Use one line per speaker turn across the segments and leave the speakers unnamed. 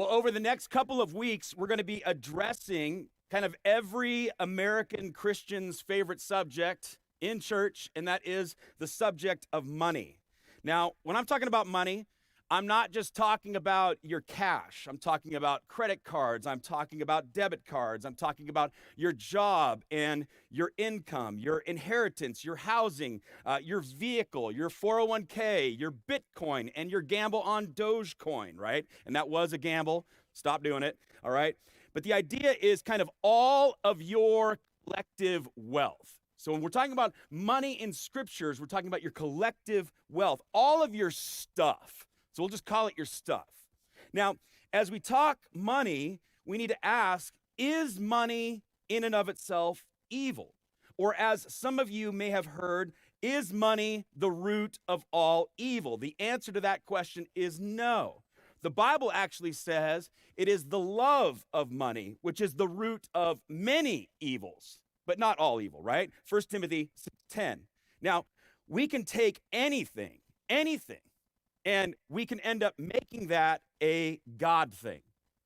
Well, over the next couple of weeks, we're going to be addressing kind of every American Christian's favorite subject in church, and that is the subject of money. Now, when I'm talking about money, I'm not just talking about your cash. I'm talking about credit cards. I'm talking about debit cards. I'm talking about your job and your income, your inheritance, your housing, your vehicle, your 401k, your Bitcoin, and your gamble on Dogecoin, right? And that was a gamble. Stop doing it, all right? But the idea is kind of all of your collective wealth. So when we're talking about money in scriptures, we're talking about your collective wealth, all of your stuff. So we'll just call it your stuff. Now, as we talk money, we need to ask, is money in and of itself evil? Or as some of you may have heard, is money the root of all evil? The answer to that question is no. The Bible actually says it is the love of money, which is the root of many evils, but not all evil, right? 1 Timothy 6:10. Now, we can take anything, and we can end up making that a God thing.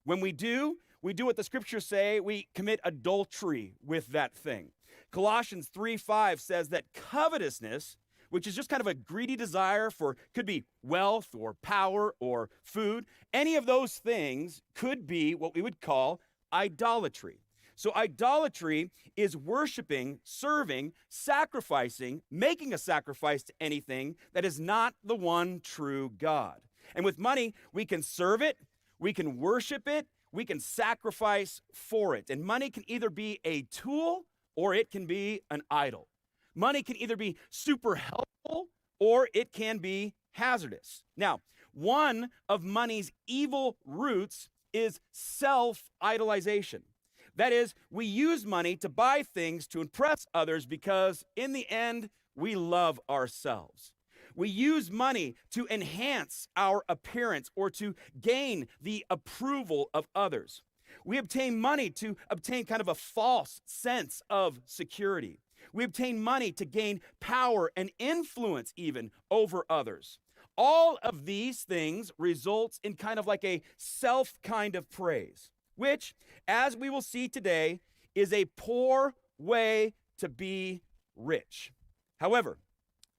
When we do what the scriptures say, we commit adultery with that thing. Colossians 3:5 says that covetousness, which is just kind of a greedy desire for, could be wealth or power or food, any of those things could be what we would call idolatry. So idolatry is worshiping, serving, sacrificing, making a sacrifice to anything that is not the one true God. And with money, we can serve it, we can worship it, we can sacrifice for it. And money can either be a tool or it can be an idol. Money can either be super helpful or it can be hazardous. Now, one of money's evil roots is self-idolization. That is, we use money to buy things to impress others because in the end, we love ourselves. We use money to enhance our appearance or to gain the approval of others. We obtain money to obtain kind of a false sense of security. We obtain money to gain power and influence even over others. All of these things results in kind of like a self kind of praise, which, as we will see today, is a poor way to be rich. However,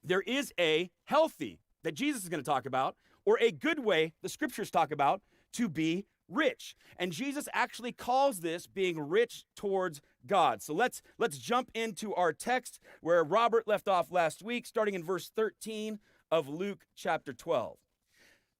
there is a healthy, that Jesus is going to talk about, or a good way the scriptures talk about, to be rich. And Jesus actually calls this being rich towards God. So let's jump into our text where Robert left off last week, starting in verse 13 of Luke chapter 12.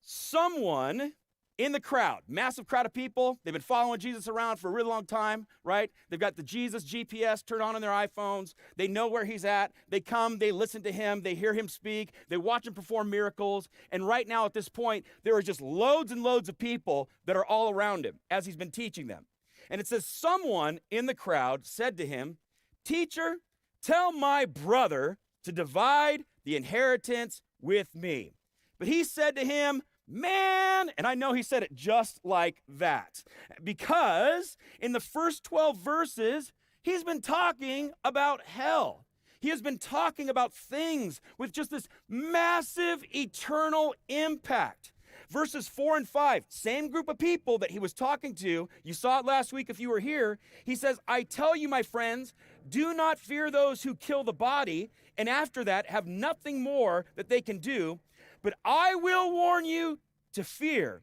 Someone in the crowd, massive crowd of people, they've been following Jesus around for a really long time, right? They've got the Jesus GPS turned on their iPhones. They know where he's at. They come, they listen to him, they hear him speak, they watch him perform miracles. And right now at this point, there are just loads and loads of people that are all around him as he's been teaching them. And it says, someone in the crowd said to him, "Teacher, tell my brother to divide the inheritance with me." But he said to him, "Man," and I know he said it just like that, because in the first 12 verses, he's been talking about hell. He has been talking about things with just this massive eternal impact. Verses 4 and 5, same group of people that he was talking to. You saw it last week if you were here. He says, "I tell you, my friends, do not fear those who kill the body, and after that have nothing more that they can do. But I will warn you to fear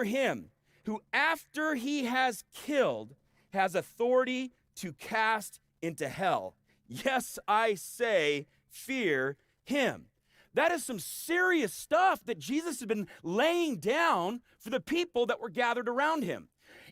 him who after he has killed has authority to cast into hell. Yes, I say, fear him." That is some serious stuff that Jesus has been laying down for the people that were gathered around him.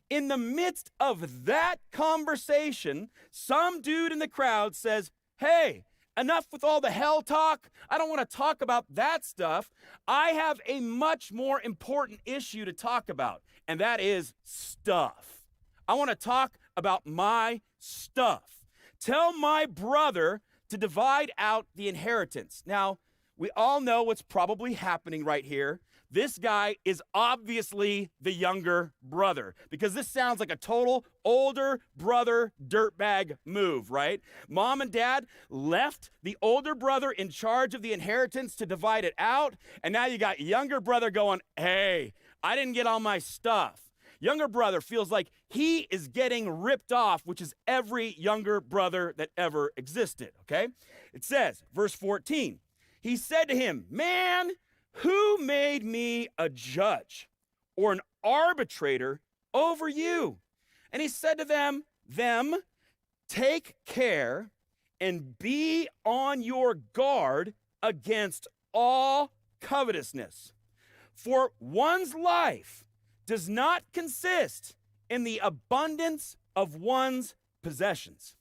In the midst of that conversation, some dude in the crowd says, "Hey, enough with all the hell talk. I don't want to talk about that stuff. I have a much more important issue to talk about, and that is stuff. I want to talk about my stuff. Tell my brother to divide out the inheritance." Now, we all know what's probably happening right here. This guy is obviously the younger brother, because this sounds like a total older brother dirtbag move, right? Mom and dad left the older brother in charge of the inheritance to divide it out, and now you got younger brother going, "Hey, I didn't get all my stuff." younger brother feels like he is getting ripped off, which is every younger brother that ever existed, okay? It says, verse 14, he said to him, man, who made me a judge or an arbitrator over you? And he said to them, take care and be on your guard against all covetousness. For one's life does not consist in the abundance of one's possessions.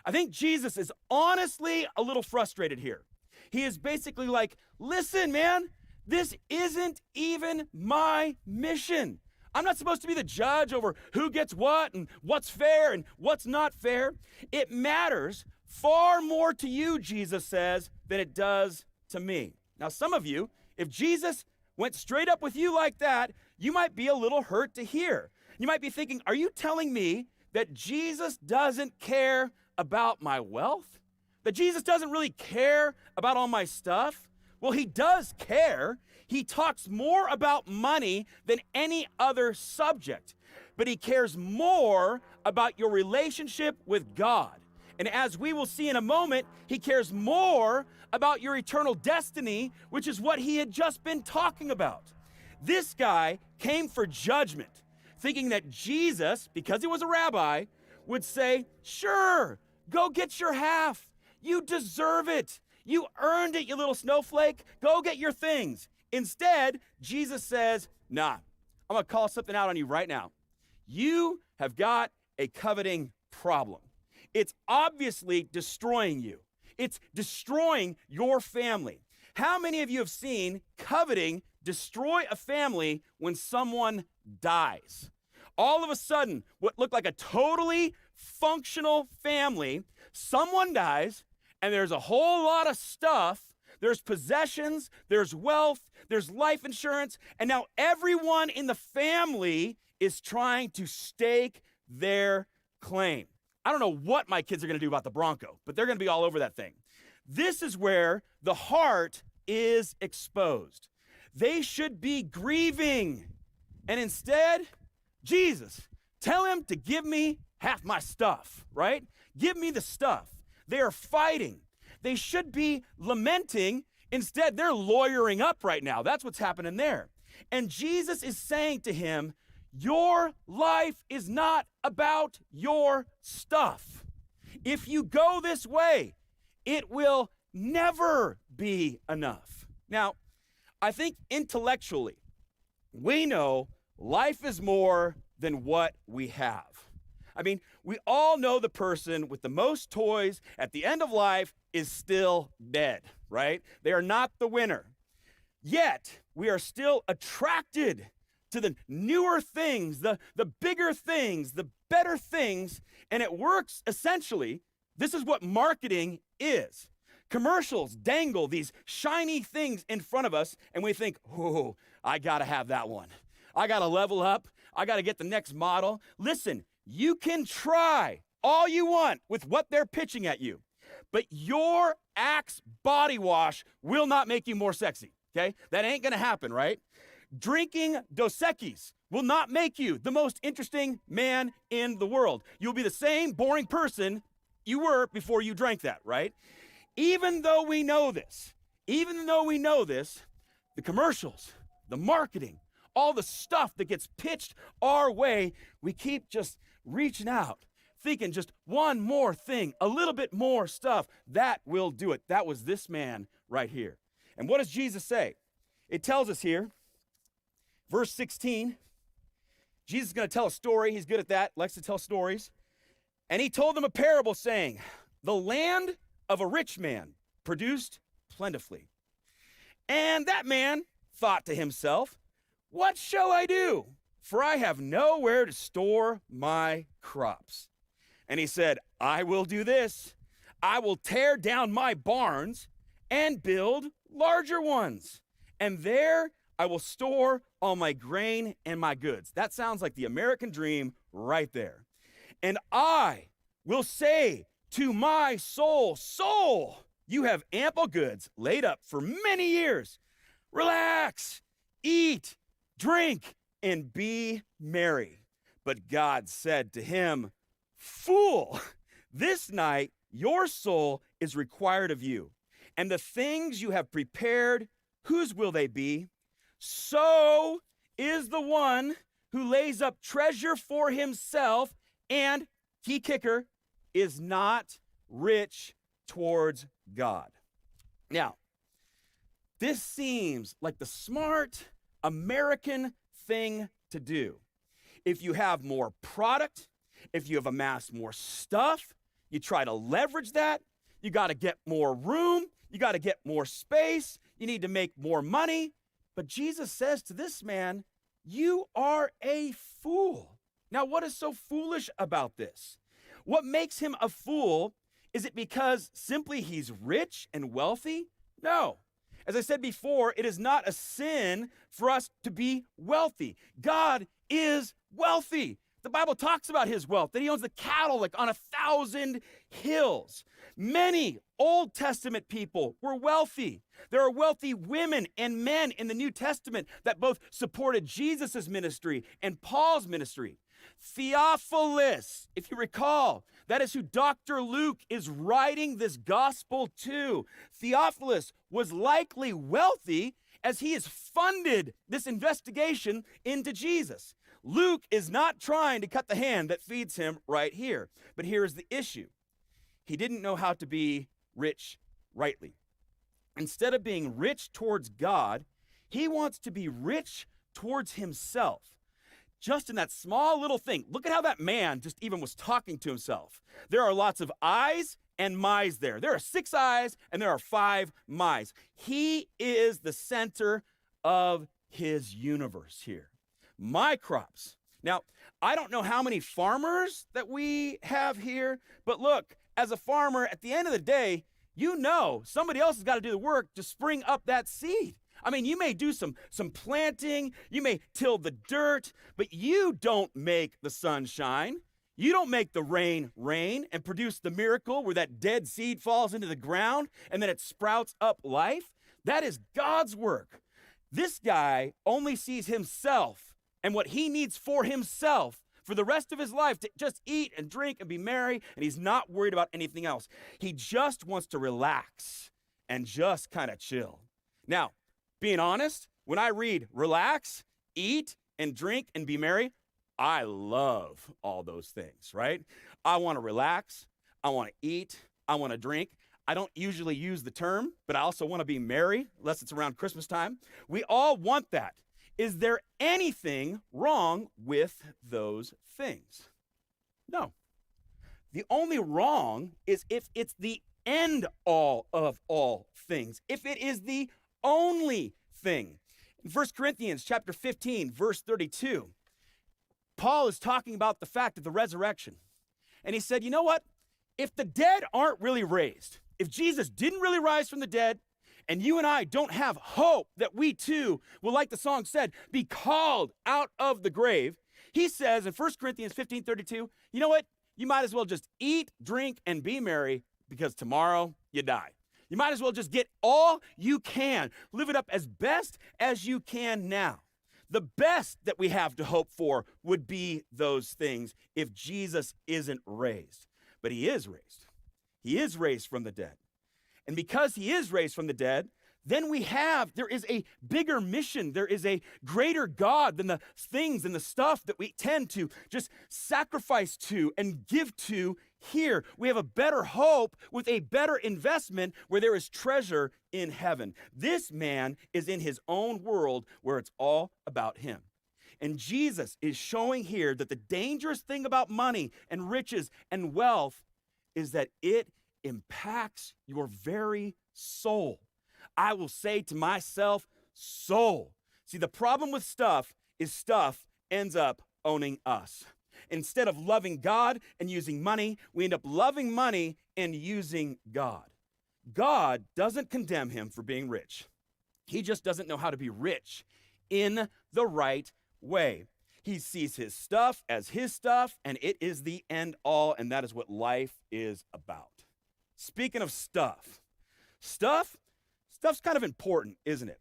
I think Jesus is honestly a little frustrated here. He is basically like, listen, man, this isn't even my mission. I'm not supposed to be the judge over who gets what and what's fair and what's not fair. It matters far more to you, Jesus says, than it does to me. Now, some of you, if Jesus went straight up with you like that, you might be a little hurt to hear. You might be thinking, are you telling me that Jesus doesn't care about my wealth? That Jesus doesn't really care about all my stuff? Well, he does care. He talks more about money than any other subject, but he cares more about your relationship with God. And as we will see in a moment, he cares more about your eternal destiny, which is what he had just been talking about. This guy came for judgment, thinking that Jesus, because he was a rabbi, would say, sure, go get your half. You deserve it. You earned it, you little snowflake. Go get your things. Instead, Jesus says, nah, I'm going to call something out on you right now. You have got a coveting problem. It's obviously destroying you. It's destroying your family. How many of you have seen coveting destroy a family when someone dies? All of a sudden, what looked like a totally functional family, someone dies, and there's a whole lot of stuff. There's possessions, there's wealth, there's life insurance, and now everyone in the family is trying to stake their claim. I don't know what my kids are going to do about the Bronco, but they're going to be all over that thing. This is where the heart is exposed. They should be grieving. And instead, Jesus, tell him to give me half my stuff, right? Give me the stuff. They are fighting. They should be lamenting. Instead, they're lawyering up right now. That's what's happening there. And Jesus is saying to him, your life is not about your stuff. If you go this way, it will never be enough. Now, I think intellectually, we know life is more than what we have. I mean, we all know the person with the most toys at the end of life is still dead, right? They are not the winner. Yet, we are still attracted to the newer things, the bigger things, the better things, and it works essentially. This is what marketing is. Commercials dangle these shiny things in front of us, and we think, oh, I gotta have that one. I gotta level up. I gotta get the next model. Listen, you can try all you want with what they're pitching at you, but your Axe body wash will not make you more sexy, okay? That ain't gonna happen, right? Drinking Dos Equis will not make you the most interesting man in the world. You'll be the same boring person you were before you drank that, right? Even though we know this, the commercials, the marketing, all the stuff that gets pitched our way, we keep just reaching out, thinking just one more thing, a little bit more stuff, that will do it. That was this man right here. And what does Jesus say? It tells us here, verse 16, Jesus is going to tell a story. He's good at that, likes to tell stories. And he told them a parable saying, the land of a rich man produced plentifully. And that man thought to himself, what shall I do? For I have nowhere to store my crops. And he said, I will do this. I will tear down my barns and build larger ones. And there I will store all my grain and my goods. That sounds like the American dream right there. And I will say to my soul, soul, you have ample goods laid up for many years. Relax, eat, drink, and be merry. But God said to him, "Fool, this night your soul is required of you, and the things you have prepared, whose will they be? So is the one who lays up treasure for himself and," key kicker, "is not rich towards God." Now, this seems like the smart American thing to do. If you have more product, if you have amassed more stuff, you try to leverage that. You got to get more room. You got to get more space. You need to make more money. But Jesus says to this man, "You are a fool." Now, what is so foolish about this? What makes him a fool? Is it because simply he's rich and wealthy? No. As I said before, it is not a sin for us to be wealthy. God is wealthy. The Bible talks about his wealth, that he owns the cattle like on 1,000 hills. Many Old Testament people were wealthy. There are wealthy women and men in the New Testament that both supported Jesus' ministry and Paul's ministry. Theophilus, if you recall, that is who Dr. Luke is writing this gospel to. Theophilus was likely wealthy as he has funded this investigation into Jesus. Luke is not trying to cut the hand that feeds him right here. But here's the issue. He didn't know how to be rich rightly. Instead of being rich towards God, he wants to be rich towards himself. Just in that small little thing. Look at how that man just even was talking to himself. There are lots of I's and my's there. There are 6 I's and there are 5 my's. He is the center of his universe here. My crops. Now, I don't know how many farmers that we have here, but look, as a farmer, at the end of the day, you know somebody else has got to do the work to spring up that seed. I mean, you may do some planting, you may till the dirt, but you don't make the sun shine. You don't make the rain rain and produce the miracle where that dead seed falls into the ground and then it sprouts up life. That is God's work. This guy only sees himself and what he needs for himself for the rest of his life to just eat and drink and be merry, and he's not worried about anything else. He just wants to relax and just kind of chill. Now, being honest, when I read relax, eat, and drink, and be merry, I love all those things, right? I want to relax. I want to eat. I want to drink. I don't usually use the term, but I also want to be merry, unless it's around Christmas time. We all want that. Is there anything wrong with those things? No. The only wrong is if it's the end all of all things, if it is the only thing. In 1 Corinthians chapter 15, verse 32, Paul is talking about the fact of the resurrection. And he said, you know what? If the dead aren't really raised, if Jesus didn't really rise from the dead, and you and I don't have hope that we too will, like the song said, be called out of the grave, he says in 1 Corinthians 15:32, you know what? You might as well just eat, drink, and be merry because tomorrow you die. You might as well just get all you can. Live it up as best as you can now. The best that we have to hope for would be those things if Jesus isn't raised. But he is raised. He is raised from the dead. And because he is raised from the dead, then there is a bigger mission. There is a greater God than the things and the stuff that we tend to just sacrifice to and give to here. We have a better hope with a better investment where there is treasure in heaven. This man is in his own world where it's all about him. And Jesus is showing here that the dangerous thing about money and riches and wealth is that it impacts your very soul. I will say to myself, soul. See, the problem with stuff is stuff ends up owning us. Instead of loving God and using money, we end up loving money and using God. God doesn't condemn him for being rich. He just doesn't know how to be rich in the right way. He sees his stuff as his stuff, and it is the end all, and that is what life is about. Speaking of stuff's kind of important, isn't it?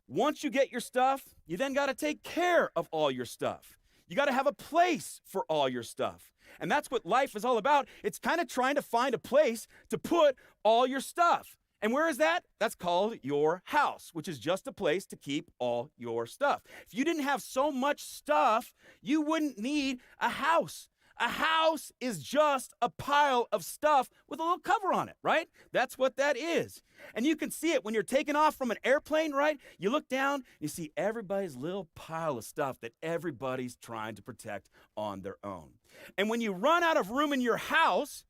Once you get your stuff, you then got to take care of all your stuff. You got to have a place for all your stuff. And that's what life is all about. It's kind of trying to find a place to put all your stuff. And where is that? That's called your house, which is just a place to keep all your stuff. If you didn't have so much stuff, you wouldn't need a house. A house is just a pile of stuff with a little cover on it, right? That's what that is. And you can see it when you're taking off from an airplane, right? You look down, you see everybody's little pile of stuff that everybody's trying to protect on their own. And when you run out of room in your house,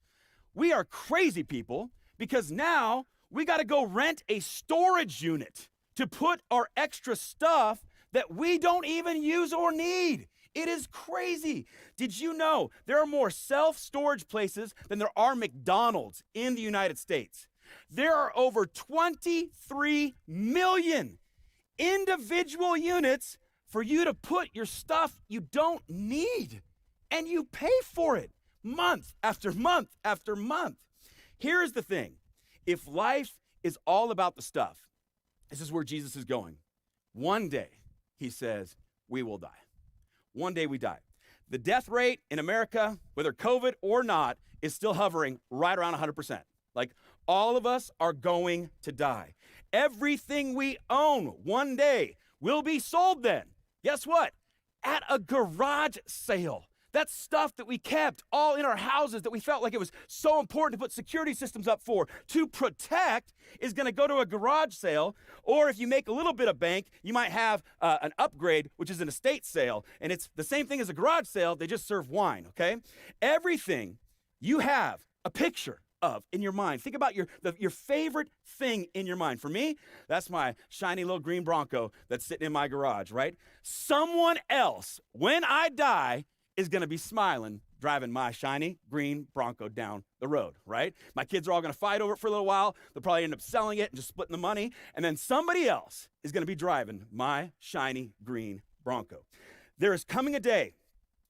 we are crazy people, because now we got to go rent a storage unit to put our extra stuff that we don't even use or need. It is crazy. Did you know there are more self-storage places than there are McDonald's in the United States? There are over 23 million individual units for you to put your stuff you don't need, and you pay for it month after month after month. Here's the thing. If life is all about the stuff, this is where Jesus is going. One day, he says, we will die. One day we die. The death rate in America, whether COVID or not, is still hovering right around 100%. Like, all of us are going to die. Everything we own one day will be sold then. Guess what? At a garage sale. That stuff that we kept all in our houses that we felt like it was so important to put security systems up for, to protect, is going to go to a garage sale. Or if you make a little bit of bank, you might have an upgrade, which is an estate sale. And it's the same thing as a garage sale. They just serve wine, okay? Everything you have a picture of in your mind. Think about your favorite thing in your mind. For me, that's my shiny little green Bronco that's sitting in my garage, right? Someone else, when I die, is going to be smiling, driving my shiny green Bronco down the road, right? My kids are all going to fight over it for a little while. They'll probably end up selling it and just splitting the money. And then somebody else is going to be driving my shiny green Bronco. There is coming a day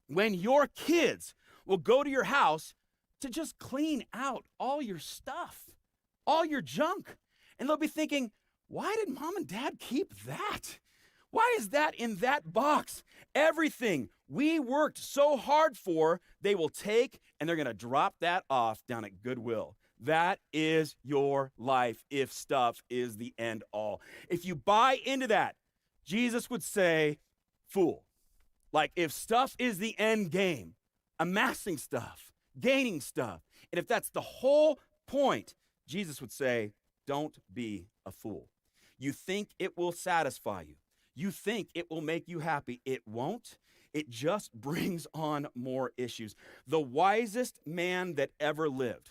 when your kids will go to your house to just clean out all your stuff, all your junk. And they'll be thinking, why did mom and dad keep that? Why is that in that box? Everything we worked so hard for, they will take, and they're going to drop that off down at Goodwill. That is your life if stuff is the end all. If you buy into that, Jesus would say, fool. Like, if stuff is the end game, amassing stuff, gaining stuff, and if that's the whole point, Jesus would say, don't be a fool. You think it will satisfy you. You think it will make you happy. It won't. It just brings on more issues. The wisest man that ever lived,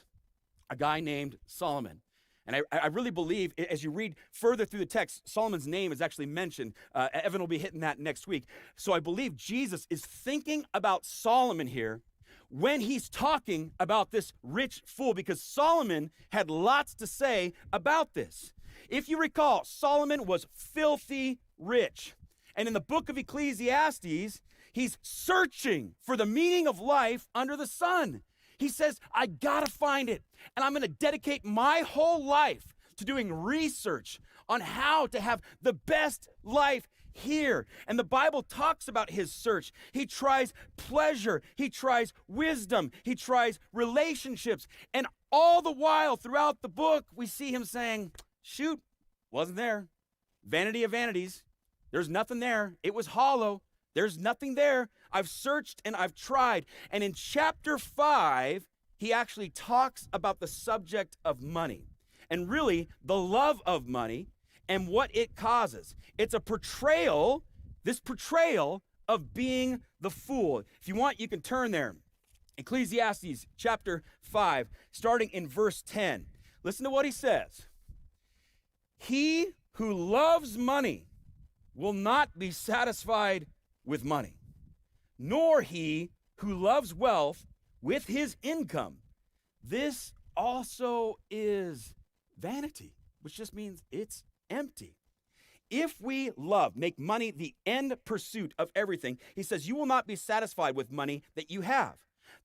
a guy named Solomon. And I really believe, as you read further through the text, Solomon's name is actually mentioned. Evan will be hitting that next week. So I believe Jesus is thinking about Solomon here when he's talking about this rich fool, because Solomon had lots to say about this. If you recall, Solomon was filthy rich. And in the book of Ecclesiastes, he's searching for the meaning of life under the sun. He says, I gotta find it. And I'm gonna dedicate my whole life to doing research on how to have the best life here. And the Bible talks about his search. He tries pleasure. He tries wisdom. He tries relationships. And all the while throughout the book, we see him saying, shoot, wasn't there. Vanity of vanities. There's nothing there. It was hollow. There's nothing there. I've searched and I've tried. And in chapter 5, he actually talks about the subject of money and really the love of money and what it causes. It's a portrayal, this portrayal of being the fool. If you want, you can turn there. Ecclesiastes chapter 5, starting in verse 10. Listen to what he says. He who loves money will not be satisfied with money, nor he who loves wealth with his income. This also is vanity, which just means it's empty. If we love, make money the end pursuit of everything, he says, you will not be satisfied with money that you have.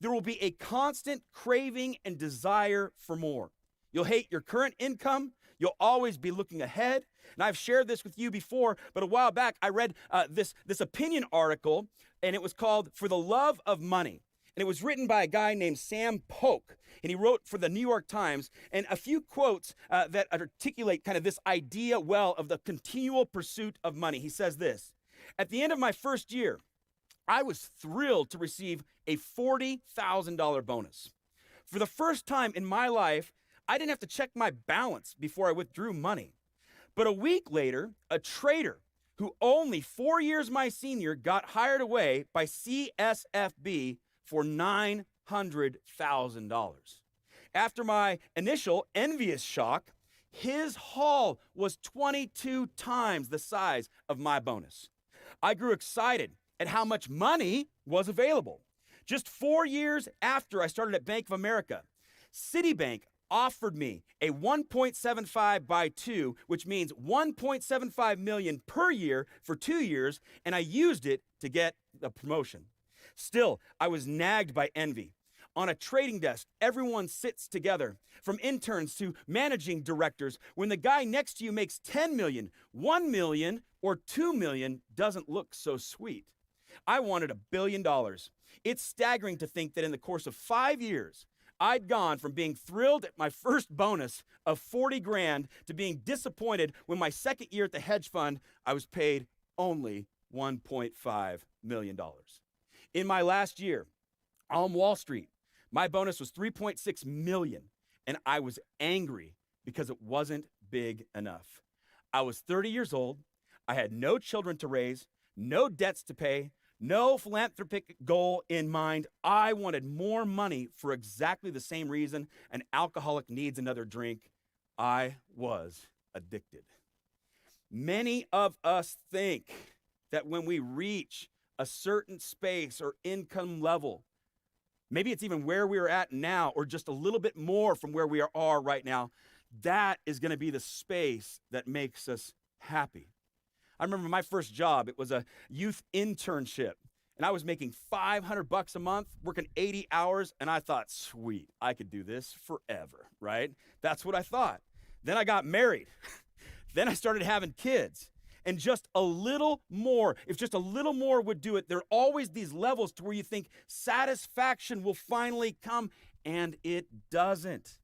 There will be a constant craving and desire for more. You'll hate your current income. You'll always be looking ahead. And I've shared this with you before, but a while back I read this opinion article, and it was called For the Love of Money. And it was written by a guy named Sam Polk, and he wrote for the New York Times, and a few quotes that articulate kind of this idea well of the continual pursuit of money. He says this: "At the end of my first year, I was thrilled to receive a $40,000 bonus. For the first time in my life, I didn't have to check my balance before I withdrew money. But a week later, a trader who only 4 years my senior got hired away by CSFB for $900,000. After my initial envious shock, his haul was 22 times the size of my bonus. I grew excited at how much money was available. Just 4 years after I started at Bank of America, Citibank offered me a 1.75 by 2, which means 1.75 million per year for 2 years, and I used it to get the promotion. Still, I was nagged by envy. On a trading desk, everyone sits together, from interns to managing directors. When the guy next to you makes 10 million, 1 million, or 2 million doesn't look so sweet. I wanted $1 billion. It's staggering to think that in the course of 5 years, I'd gone from being thrilled at my first bonus of 40 grand to being disappointed when my second year at the hedge fund, I was paid only $1.5 million. In my last year on Wall Street, my bonus was 3.6 million, and I was angry because it wasn't big enough. I was 30 years old. I had no children to raise, no debts to pay, no philanthropic goal in mind. I wanted more money for exactly the same reason an alcoholic needs another drink. I was addicted. Many of us think that when we reach a certain space or income level, maybe it's even where we are at now or just a little bit more from where we are right now, that is going to be the space that makes us happy. I remember my first job, it was a youth internship, and I was making $500 a month, working 80 hours, and I thought, sweet, I could do this forever, right? That's what I thought. Then I got married. Then I started having kids. And just a little more, if just a little more would do it, there are always these levels to where you think satisfaction will finally come, and it doesn't.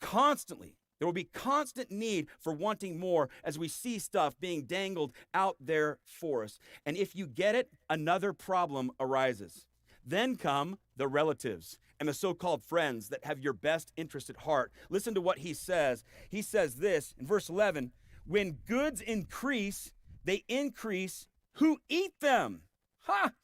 Constantly, there will be constant need for wanting more as we see stuff being dangled out there for us. And if you get it, another problem arises. Then come the relatives and the so-called friends that have your best interest at heart. Listen to what he says. He says this in verse 11, "When goods increase, they increase who eat them."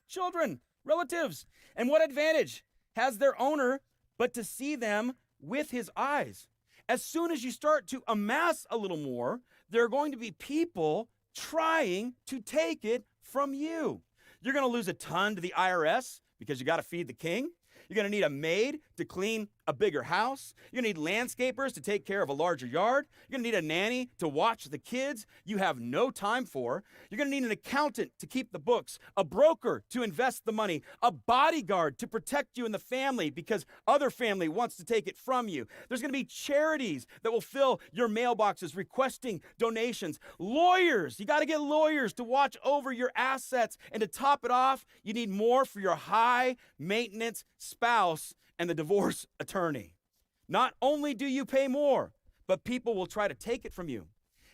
Children, relatives. "And what advantage has their owner but to see them with his eyes?" As soon as you start to amass a little more, there are going to be people trying to take it from you. You're going to lose a ton to the IRS because you got to feed the king. You're going to need a maid to clean a bigger house. You're going to need landscapers to take care of a larger yard. You're going to need a nanny to watch the kids you have no time for. You're going to need an accountant to keep the books, a broker to invest the money, a bodyguard to protect you and the family because other family wants to take it from you. There's going to be charities that will fill your mailboxes requesting donations. Lawyers, you got to get lawyers to watch over your assets. And to top it off, you need more for your high maintenance spouse and the divorce attorney. Not only do you pay more, but people will try to take it from you.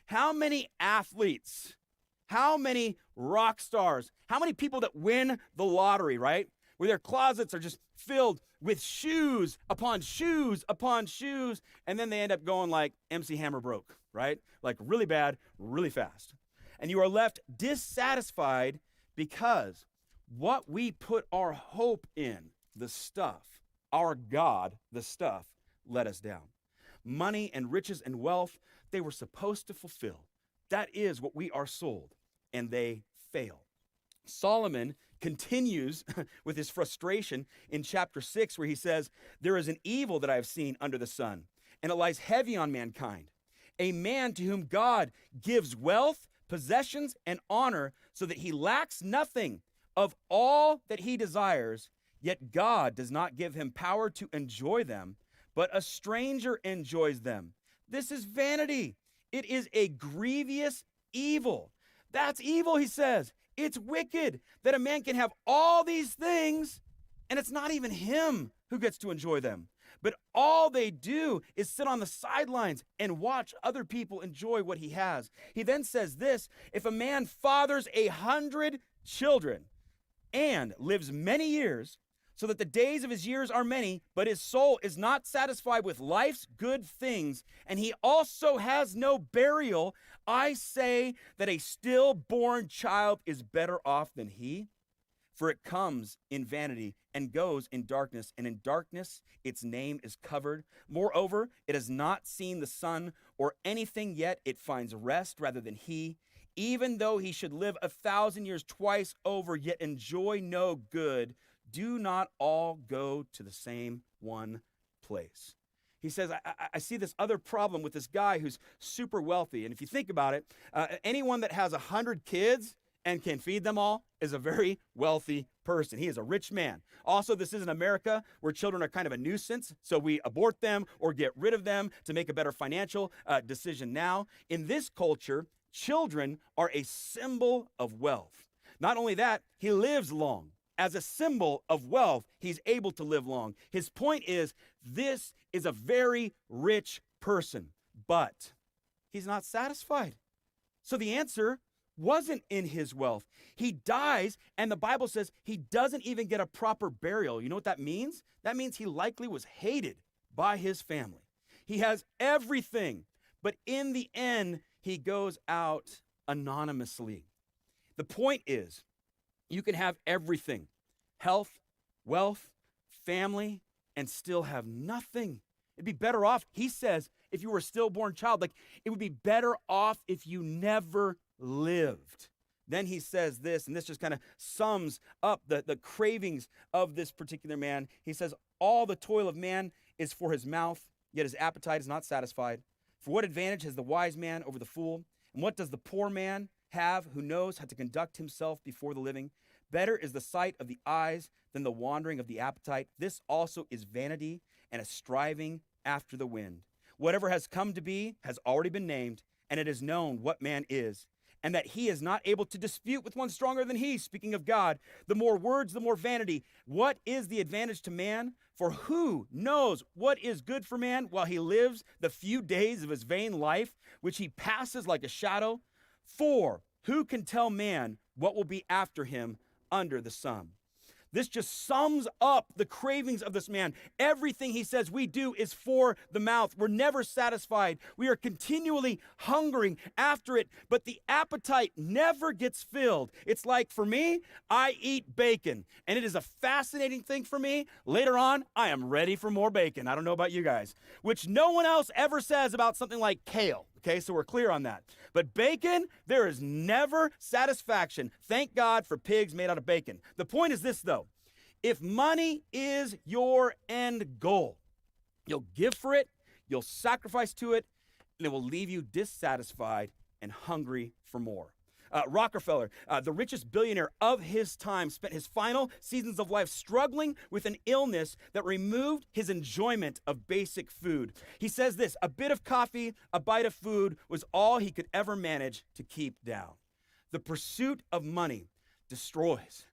How many athletes, how many rock stars, how many people that win the lottery, right? Where their closets are just filled with shoes upon shoes upon shoes, and then they end up going like MC Hammer broke, right? Like really bad, really fast. And you are left dissatisfied because what we put our hope in, the stuff, our God, the stuff, let us down. Money and riches and wealth, they were supposed to fulfill. That is what we are sold, and they fail. Solomon continues with his frustration in chapter 6, where he says, "There is an evil that I have seen under the sun, and it lies heavy on mankind. A man to whom God gives wealth, possessions, and honor, so that he lacks nothing of all that he desires, yet God does not give him power to enjoy them, but a stranger enjoys them. This is vanity. It is a grievous evil." That's evil, he says. It's wicked that a man can have all these things and it's not even him who gets to enjoy them. But all they do is sit on the sidelines and watch other people enjoy what he has. He then says this, if a man fathers 100 children and lives many years, so that the days of his years are many, but his soul is not satisfied with life's good things, and he also has no burial, I say that a stillborn child is better off than he. For it comes in vanity and goes in darkness, and in darkness its name is covered. Moreover, it has not seen the sun or anything yet. It finds rest rather than he. Even though he should live 1,000 years twice over, yet enjoy no good, do not all go to the same one place. He says, I see this other problem with this guy who's super wealthy. And if you think about it, anyone that has 100 kids and can feed them all is a very wealthy person. He is a rich man. Also, this isn't America where children are kind of a nuisance, so we abort them or get rid of them to make a better financial decision now. In this culture, children are a symbol of wealth. Not only that, he lives long. As a symbol of wealth, he's able to live long. His point is, this is a very rich person, but he's not satisfied. So the answer wasn't in his wealth. He dies, and the Bible says he doesn't even get a proper burial. You know what that means? That means he likely was hated by his family. He has everything, but in the end, he goes out anonymously. The point is, you can have everything, health, wealth, family, and still have nothing. It'd be better off, he says, if you were a stillborn child, like it would be better off if you never lived. Then he says this, and this just kind of sums up the cravings of this particular man. He says, all the toil of man is for his mouth, yet his appetite is not satisfied. For what advantage has the wise man over the fool? And what does the poor man have who knows how to conduct himself before the living? Better is the sight of the eyes than the wandering of the appetite. This also is vanity and a striving after the wind. Whatever has come to be has already been named, and it is known what man is, and that he is not able to dispute with one stronger than he. Speaking of God, the more words, the more vanity. What is the advantage to man? For who knows what is good for man while he lives the few days of his vain life, which he passes like a shadow? For who can tell man what will be after him under the sun? This just sums up the cravings of this man. Everything he says we do is for the mouth. We're never satisfied. We are continually hungering after it, but the appetite never gets filled. It's like, for me, I eat bacon, and it is a fascinating thing for me. Later on, I am ready for more bacon. I don't know about you guys, which no one else ever says about something like kale. Okay, so we're clear on that. But bacon, there is never satisfaction. Thank God for pigs made out of bacon. The point is this, though. If money is your end goal, you'll give for it, you'll sacrifice to it, and it will leave you dissatisfied and hungry for more. Rockefeller, the richest billionaire of his time, spent his final seasons of life struggling with an illness that removed his enjoyment of basic food. He says this, a bit of coffee, a bite of food was all he could ever manage to keep down. The pursuit of money destroys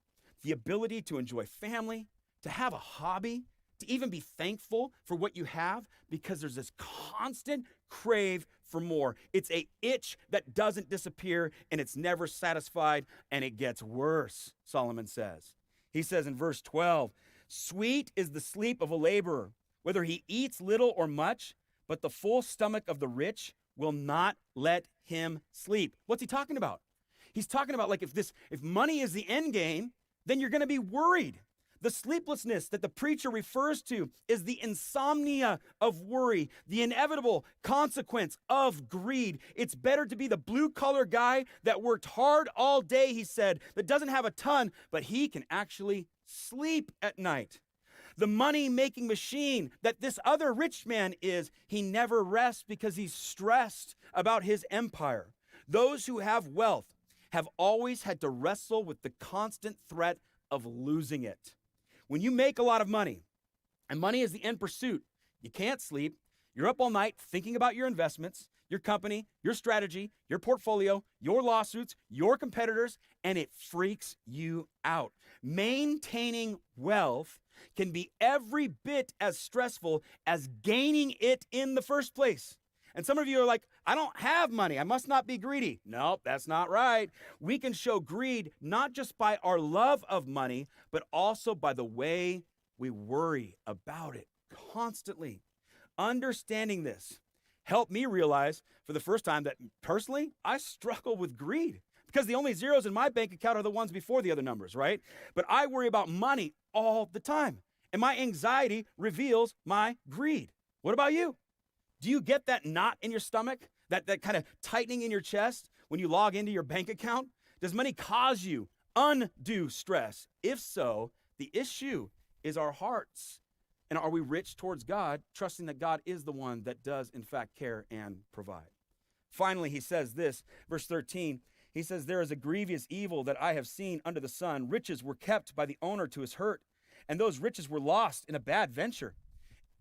the ability to enjoy family, to have a hobby, to even be thankful for what you have, because there's this constant crave for more. It's an itch that doesn't disappear, and it's never satisfied, and it gets worse, Solomon says. He says in verse 12, sweet is the sleep of a laborer, whether he eats little or much, but the full stomach of the rich will not let him sleep. What's he talking about? He's talking about, like, if money is the end game, then you're going to be worried. The sleeplessness that the preacher refers to is the insomnia of worry, the inevitable consequence of greed. It's better to be the blue-collar guy that worked hard all day, he said, that doesn't have a ton, but he can actually sleep at night. The money-making machine that this other rich man is, he never rests because he's stressed about his empire. Those who have wealth have always had to wrestle with the constant threat of losing it. When you make a lot of money, and money is the end pursuit, you can't sleep, you're up all night thinking about your investments, your company, your strategy, your portfolio, your lawsuits, your competitors, and it freaks you out. Maintaining wealth can be every bit as stressful as gaining it in the first place. And some of you are like, I don't have money. I must not be greedy. Nope, that's not right. We can show greed not just by our love of money, but also by the way we worry about it constantly. Understanding this helped me realize for the first time that personally, I struggle with greed because the only zeros in my bank account are the ones before the other numbers, right? But I worry about money all the time, and my anxiety reveals my greed. What about you? Do you get that knot in your stomach, that kind of tightening in your chest when you log into your bank account? Does money cause you undue stress? If so, the issue is our hearts. And are we rich towards God, trusting that God is the one that does, in fact, care and provide? Finally, he says this, verse 13, he says, there is a grievous evil that I have seen under the sun. Riches were kept by the owner to his hurt, and those riches were lost in a bad venture.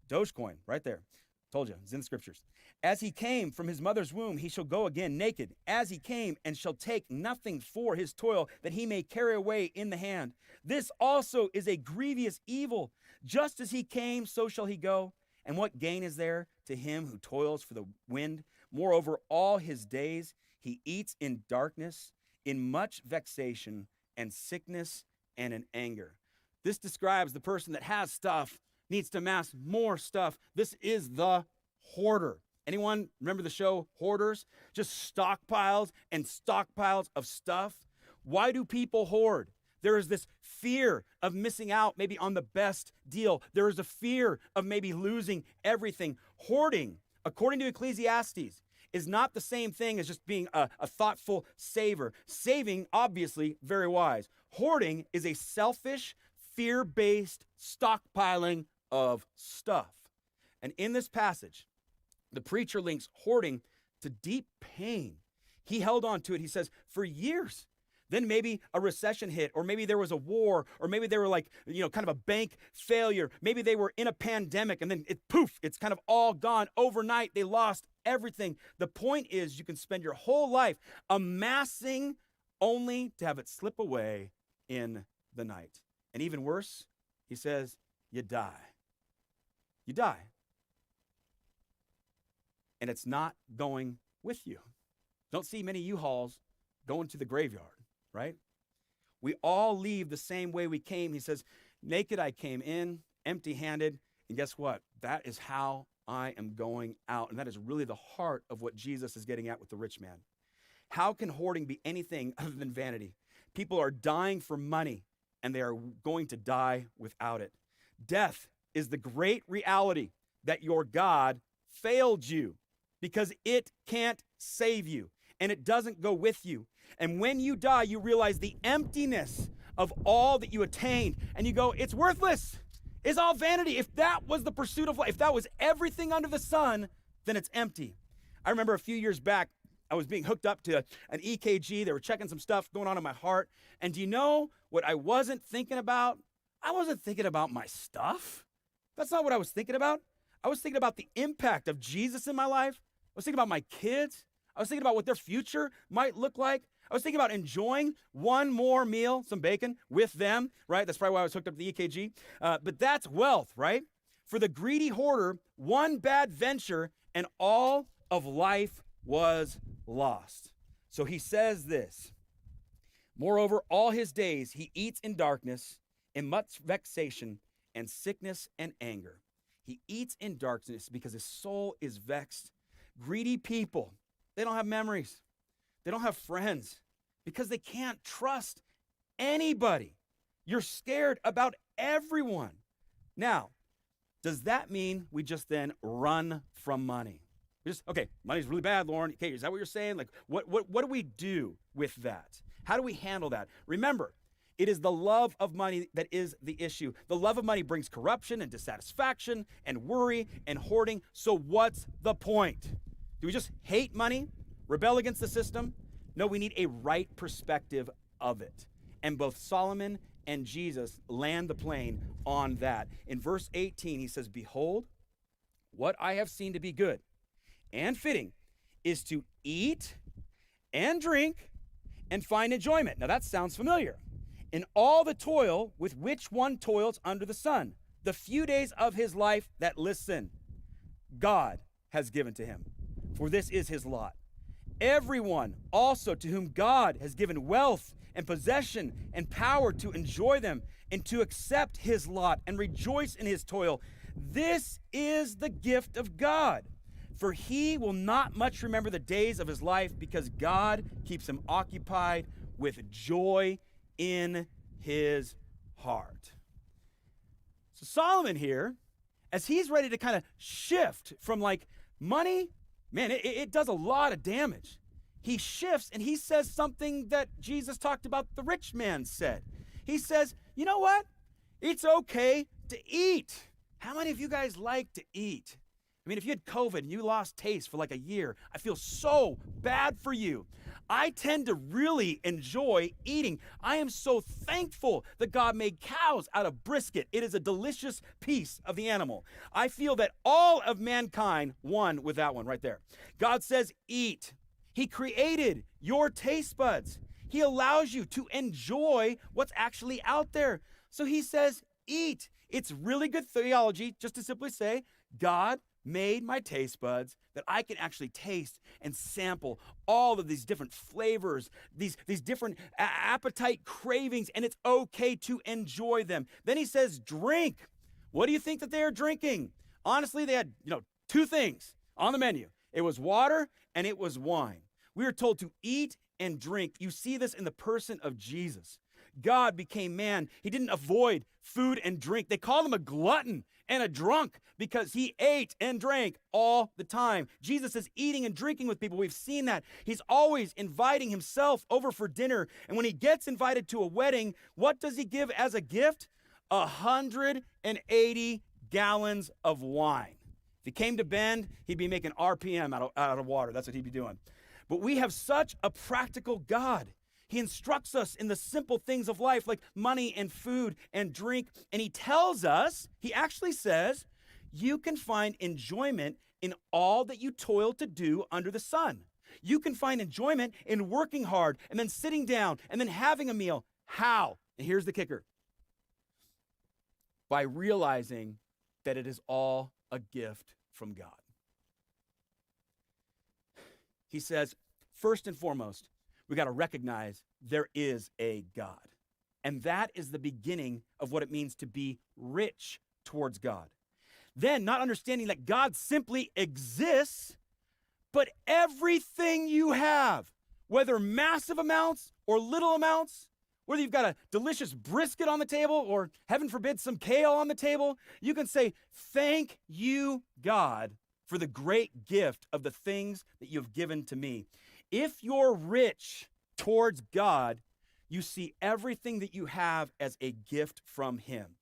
Dogecoin, right there. Told you, it's in the scriptures. As he came from his mother's womb, he shall go again naked. As he came, and shall take nothing for his toil, that he may carry away in the hand. This also is a grievous evil. Just as he came, so shall he go. And what gain is there to him who toils for the wind? Moreover, all his days he eats in darkness, in much vexation, and sickness, and in anger. This describes the person that has stuff, needs to amass more stuff. This is the hoarder. Anyone remember the show Hoarders? Just stockpiles and stockpiles of stuff. Why do people hoard? There is this fear of missing out maybe on the best deal. There is a fear of maybe losing everything. Hoarding, according to Ecclesiastes, is not the same thing as just being a thoughtful saver. Saving, obviously, very wise. Hoarding is a selfish, fear-based stockpiling of stuff. And in this passage, the preacher links hoarding to deep pain. He held on to it, he says, for years. Then maybe a recession hit, or maybe there was a war, or maybe they were like, kind of a bank failure. Maybe they were in a pandemic, and then it's kind of all gone. Overnight, they lost everything. The point is, you can spend your whole life amassing only to have it slip away in the night. And even worse, he says, you die. You die. And it's not going with you. Don't see many U-Hauls going to the graveyard, right? We all leave the same way we came. He says, naked I came in, empty-handed, and guess what? That is how I am going out. And that is really the heart of what Jesus is getting at with the rich man. How can hoarding be anything other than vanity? People are dying for money, and they are going to die without it. Death is the great reality that your God failed you because it can't save you and it doesn't go with you. And when you die, you realize the emptiness of all that you attained and you go, it's worthless. It's all vanity. If that was the pursuit of life, if that was everything under the sun, then it's empty. I remember a few years back, I was being hooked up to an EKG. They were checking some stuff going on in my heart. And do you know what I wasn't thinking about? I wasn't thinking about my stuff. That's not what I was thinking about. I was thinking about the impact of Jesus in my life. I was thinking about my kids. I was thinking about what their future might look like. I was thinking about enjoying one more meal, some bacon, with them, right? That's probably why I was hooked up to the EKG. But that's wealth, right? For the greedy hoarder, one bad venture and all of life was lost. So he says this, moreover, all his days he eats in darkness, in much vexation, and sickness and anger. He eats in darkness because his soul is vexed. Greedy people, they don't have memories. They don't have friends because they can't trust anybody. You're scared about everyone. Now, does that mean we just then run from money? Okay, money's really bad, Lauren. Okay, is that what you're saying? Like, what do we do with that? How do we handle that? Remember, it is the love of money that is the issue. The love of money brings corruption and dissatisfaction and worry and hoarding. So what's the point? Do we just hate money, rebel against the system? No, we need a right perspective of it. And both Solomon and Jesus land the plane on that. In verse 18, he says, behold, what I have seen to be good and fitting is to eat and drink and find enjoyment. Now that sounds familiar. In all the toil with which one toils under the sun, the few days of his life that, listen, God has given to him, for this is his lot. Everyone also to whom God has given wealth and possession and power to enjoy them and to accept his lot and rejoice in his toil, this is the gift of God. For he will not much remember the days of his life, because God keeps him occupied with joy in his heart. So Solomon here, as he's ready to kind of shift from like money, man, it does a lot of damage. He shifts and he says something that Jesus talked about the rich man said. He says, you know what? It's okay to eat. How many of you guys like to eat? I mean, if you had COVID and you lost taste for like a year, I feel so bad for you. I tend to really enjoy eating. I am so thankful that God made cows out of brisket. It is a delicious piece of the animal. I feel that all of mankind won with that one right there. God says, eat. He created your taste buds. He allows you to enjoy what's actually out there. So he says, eat. It's really good theology just to simply say, God made my taste buds that I can actually taste and sample all of these different flavors, these different appetite cravings, and it's okay to enjoy them. Then he says, drink. What do you think that they are drinking? Honestly, they had, two things on the menu. It was water and it was wine. We are told to eat and drink. You see this in the person of Jesus. God became man. He didn't avoid food and drink. They called him a glutton and a drunk because he ate and drank all the time. Jesus is eating and drinking with people. We've seen that. He's always inviting himself over for dinner. And when he gets invited to a wedding, what does he give as a gift? 180 gallons of wine. If he came to Bend, he'd be making RPM out of water. That's what he'd be doing. But we have such a practical God. He instructs us in the simple things of life like money and food and drink. And he tells us, he actually says, you can find enjoyment in all that you toil to do under the sun. You can find enjoyment in working hard and then sitting down and then having a meal. How? And here's the kicker. By realizing that it is all a gift from God. He says, first and foremost, we got to recognize there is a God. And that is the beginning of what it means to be rich towards God. Then, not understanding that God simply exists, but everything you have, whether massive amounts or little amounts, whether you've got a delicious brisket on the table or, heaven forbid, some kale on the table, you can say, thank you, God, for the great gift of the things that you've given to me. If you're rich towards God, you see everything that you have as a gift from him.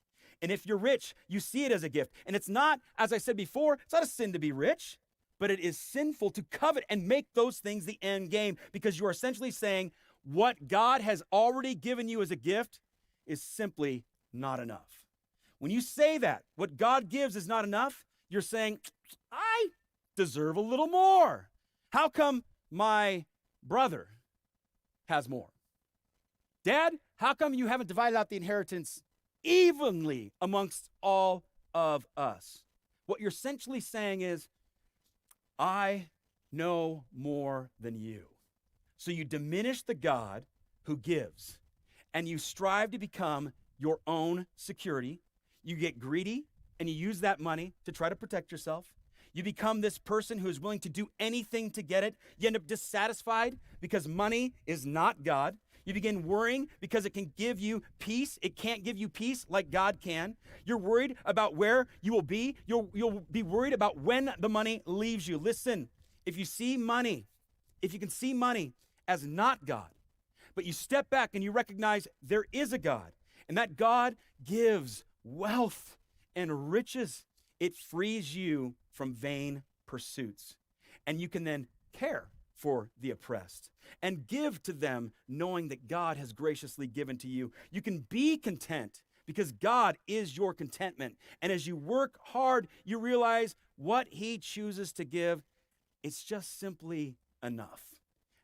And if you're rich, you see it as a gift. And it's not, as I said before, it's not a sin to be rich, but it is sinful to covet and make those things the end game, because you are essentially saying what God has already given you as a gift is simply not enough. When you say that, what God gives is not enough, you're saying, I deserve a little more. How come my brother has more? Dad, how come you haven't divided out the inheritance evenly amongst all of us? What you're essentially saying is, I know more than you. So you diminish the God who gives, and you strive to become your own security. You get greedy, and you use that money to try to protect yourself. You become this person who is willing to do anything to get it. You end up dissatisfied because money is not God. You begin worrying because it can give you peace. It can't give you peace like God can. You're worried about where you will be. You'll be worried about when the money leaves you. Listen, if you can see money as not God, but you step back and you recognize there is a God, and that God gives wealth and riches, it frees you from vain pursuits. And you can then care for the oppressed and give to them, knowing that God has graciously given to you. You can be content because God is your contentment. And as you work hard, you realize what he chooses to give it's just simply enough.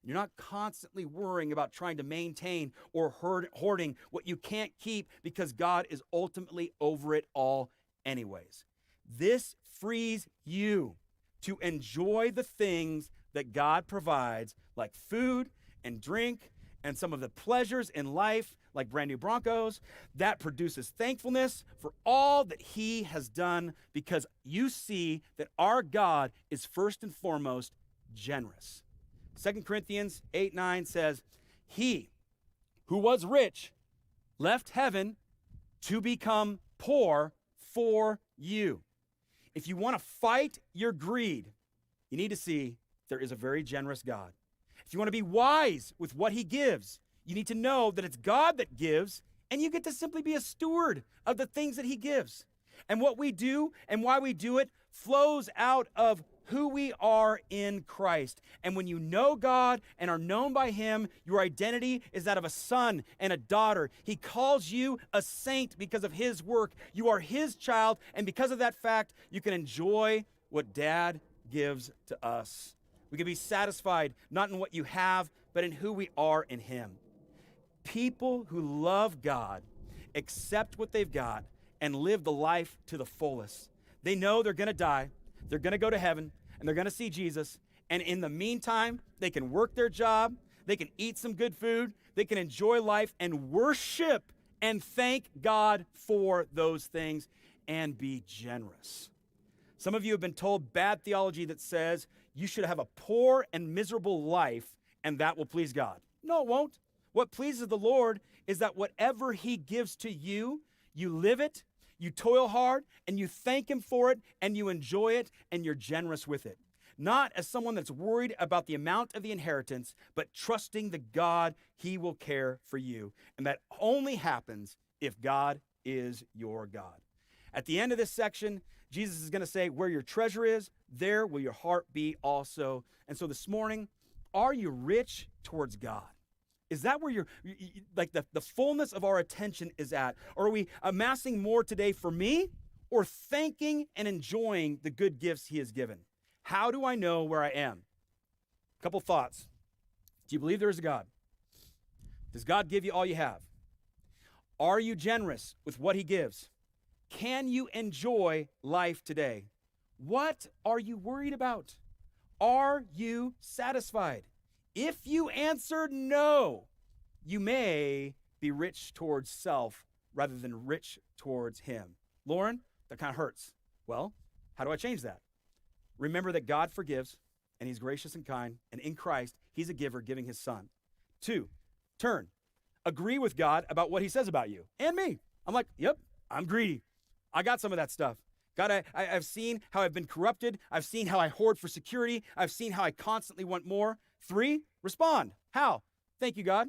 You're not constantly worrying about trying to maintain or hoarding what you can't keep because God is ultimately over it all anyways. This frees you to enjoy the things that God provides, like food and drink and some of the pleasures in life, like brand new Broncos, that produces thankfulness for all that he has done, because you see that our God is first and foremost generous. 2 Corinthians 8:9 says, he who was rich left heaven to become poor for you. If you want to fight your greed, you need to see there is a very generous God. If you want to be wise with what he gives, you need to know that it's God that gives, and you get to simply be a steward of the things that he gives. And what we do and why we do it flows out of who we are in Christ. And when you know God and are known by him, your identity is that of a son and a daughter. He calls you a saint because of his work. You are his child, and because of that fact, you can enjoy what Dad gives to us. We can be satisfied not in what you have, but in who we are in him. People who love God accept what they've got and live the life to the fullest. They know they're going to die, they're going to go to heaven, and they're going to see Jesus. And in the meantime, they can work their job, they can eat some good food, they can enjoy life and worship and thank God for those things and be generous. Some of you have been told bad theology that says you should have a poor and miserable life and that will please God. No, it won't. What pleases the Lord is that whatever he gives to you, you live it, you toil hard, and you thank him for it, and you enjoy it, and you're generous with it. Not as someone that's worried about the amount of the inheritance, but trusting the God he will care for you. And that only happens if God is your God. At the end of this section, Jesus is going to say, where your treasure is, there will your heart be also. And so this morning, are you rich towards God? Is that where like the fullness of our attention is at? Or are we amassing more today for me, or thanking and enjoying the good gifts he has given? How do I know where I am? A couple thoughts. Do you believe there is a God? Does God give you all you have? Are you generous with what he gives? Can you enjoy life today? What are you worried about? Are you satisfied? If you answered no, you may be rich towards self rather than rich towards him. Lauren, that kind of hurts. Well, how do I change that? Remember that God forgives, and he's gracious and kind, and in Christ, he's a giver giving his son. 2, turn. Agree with God about what he says about you and me. I'm like, yep, I'm greedy. I got some of that stuff. God, I've seen how I've been corrupted. I've seen how I hoard for security. I've seen how I constantly want more. 3, respond. How? Thank you, God.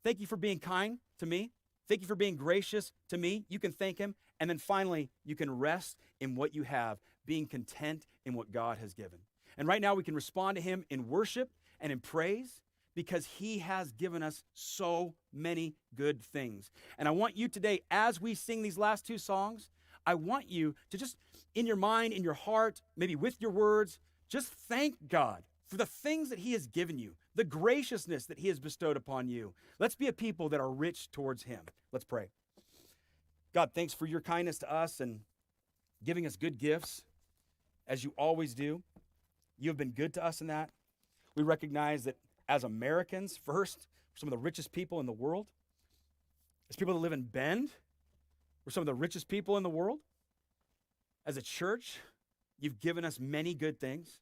Thank you for being kind to me. Thank you for being gracious to me. You can thank him. And then finally, you can rest in what you have, being content in what God has given. And right now, we can respond to him in worship and in praise because he has given us so many good things. And I want you today, as we sing these last 2 songs, I want you to just, in your mind, in your heart, maybe with your words, just thank God for the things that he has given you, the graciousness that he has bestowed upon you. Let's be a people that are rich towards him. Let's pray. God, thanks for your kindness to us and giving us good gifts, as you always do. You have been good to us in that. We recognize that as Americans, first, we're some of the richest people in the world. As people that live in Bend, we're some of the richest people in the world. As a church, you've given us many good things.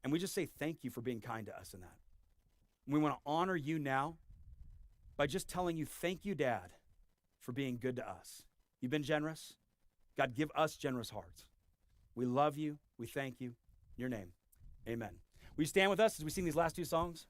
And we just say thank you for being kind to us in that. We want to honor you now by just telling you, thank you, Dad, for being good to us. You've been generous. God, give us generous hearts. We love you. We thank you. In your name, amen. Will you stand with us as we sing these last 2 songs?